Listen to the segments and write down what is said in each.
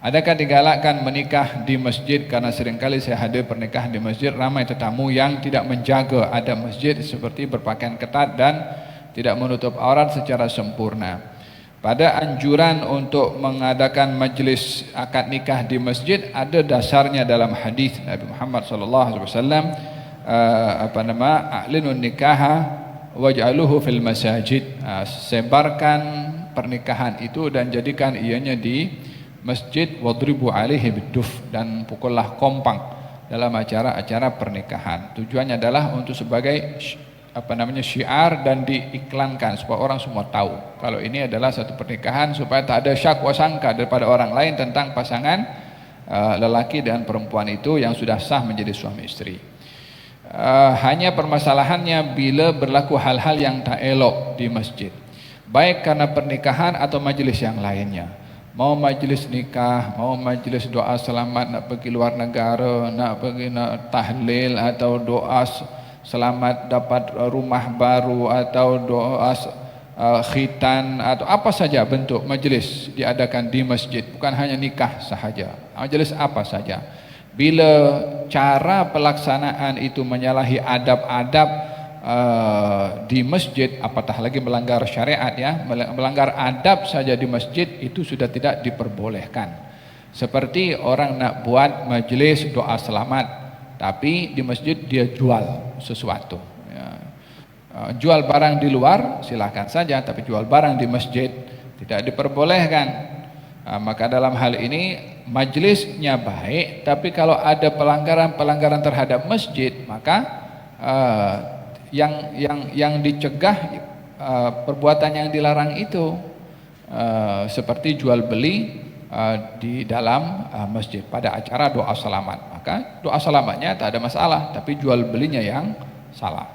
Adakah digalakkan menikah di masjid? Karena seringkali saya hadir pernikahan di masjid, ramai tetamu yang tidak menjaga adab masjid seperti berpakaian ketat dan tidak menutup aurat secara sempurna. Pada anjuran untuk mengadakan majlis akad nikah di masjid ada dasarnya dalam hadis Nabi Muhammad sallallahu alaihi wasallam, a'linun nikaha waj'aluhu fil masajid. Sebarkan pernikahan itu dan jadikan ianya di masjid, wadribu alaihi biduf, dan pukullah kompang dalam acara-acara pernikahan. Tujuannya adalah untuk sebagai syiar dan diiklankan supaya orang semua tahu kalau ini adalah satu pernikahan, supaya tak ada syak wasangka daripada orang lain tentang pasangan lelaki dan perempuan itu yang sudah sah menjadi suami istri. Hanya permasalahannya bila berlaku hal-hal yang tak elok di masjid, baik karena pernikahan atau majelis yang lainnya. Mau majlis nikah, mau majlis doa selamat, nak pergi luar negara, nak pergi nak tahlil, atau doa selamat dapat rumah baru, atau doa khitan, atau apa saja bentuk majlis diadakan di masjid, bukan hanya nikah sahaja, majlis apa saja. Bila cara pelaksanaan itu menyalahi adab-adab di masjid, apatah lagi melanggar syariat, ya, melanggar adab saja di masjid itu sudah tidak diperbolehkan. Seperti orang nak buat majlis doa selamat tapi di masjid dia jual sesuatu, ya. Jual barang di luar silakan saja, tapi jual barang di masjid tidak diperbolehkan. Maka dalam hal ini majlisnya baik, tapi kalau ada pelanggaran terhadap masjid, maka yang dicegah perbuatan yang dilarang itu, seperti jual beli di dalam masjid pada acara doa selamat. Maka doa selamatnya tak ada masalah, tapi jual belinya yang salah.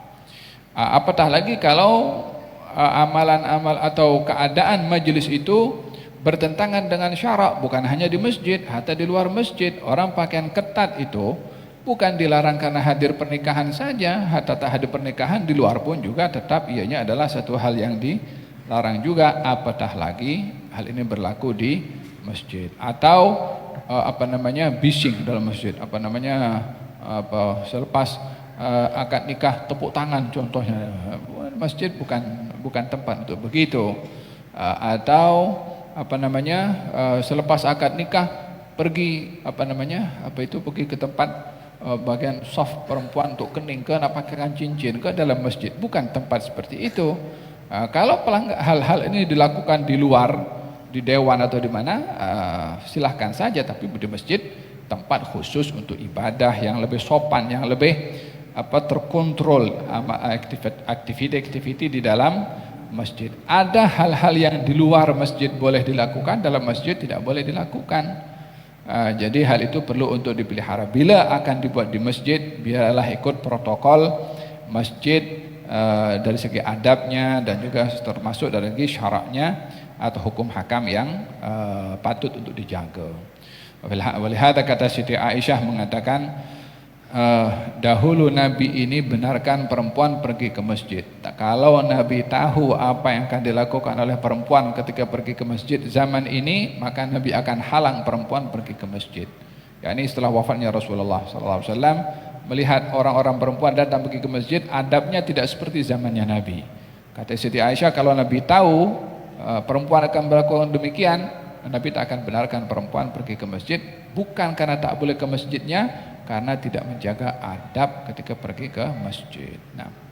Apatah lagi kalau amalan-amal atau keadaan majelis itu bertentangan dengan syarak, bukan hanya di masjid, hatta di luar masjid. Orang pakaian ketat itu bukan dilarang karena hadir pernikahan saja, hatta tak hadir pernikahan di luar pun juga tetap ianya adalah satu hal yang dilarang juga. Apatah lagi hal ini berlaku di masjid, atau bising dalam masjid, selepas akad nikah tepuk tangan contohnya. Masjid bukan tempat untuk begitu. Atau selepas akad nikah pergi pergi ke tempat bagian soft perempuan untuk kening ke, nak pakaikan cincin ke dalam masjid, bukan tempat seperti itu. Kalau hal-hal ini dilakukan di luar, di dewan atau di mana, silahkan saja, tapi di masjid tempat khusus untuk ibadah yang lebih sopan, yang lebih terkontrol aktiviti di dalam masjid. Ada hal-hal yang di luar masjid boleh dilakukan, dalam masjid tidak boleh dilakukan. Jadi hal itu perlu untuk dipelihara. Bila akan dibuat di masjid, biarlah ikut protokol masjid dari segi adabnya, dan juga termasuk dari segi syaraknya atau hukum hakam yang patut untuk dijaga. Walihada kata Siti Aisyah mengatakan, dahulu Nabi ini benarkan perempuan pergi ke masjid. Kalau Nabi tahu apa yang akan dilakukan oleh perempuan ketika pergi ke masjid zaman ini, maka Nabi akan halang perempuan pergi ke masjid. Yani setelah wafatnya Rasulullah SAW, melihat orang-orang perempuan datang pergi ke masjid, adabnya tidak seperti zamannya Nabi. Kata Siti Aisyah, kalau Nabi tahu perempuan akan melakukan demikian, Nabi tak akan benarkan perempuan pergi ke masjid, bukan karena tak boleh ke masjidnya, karena tidak menjaga adab ketika pergi ke masjid. Nah.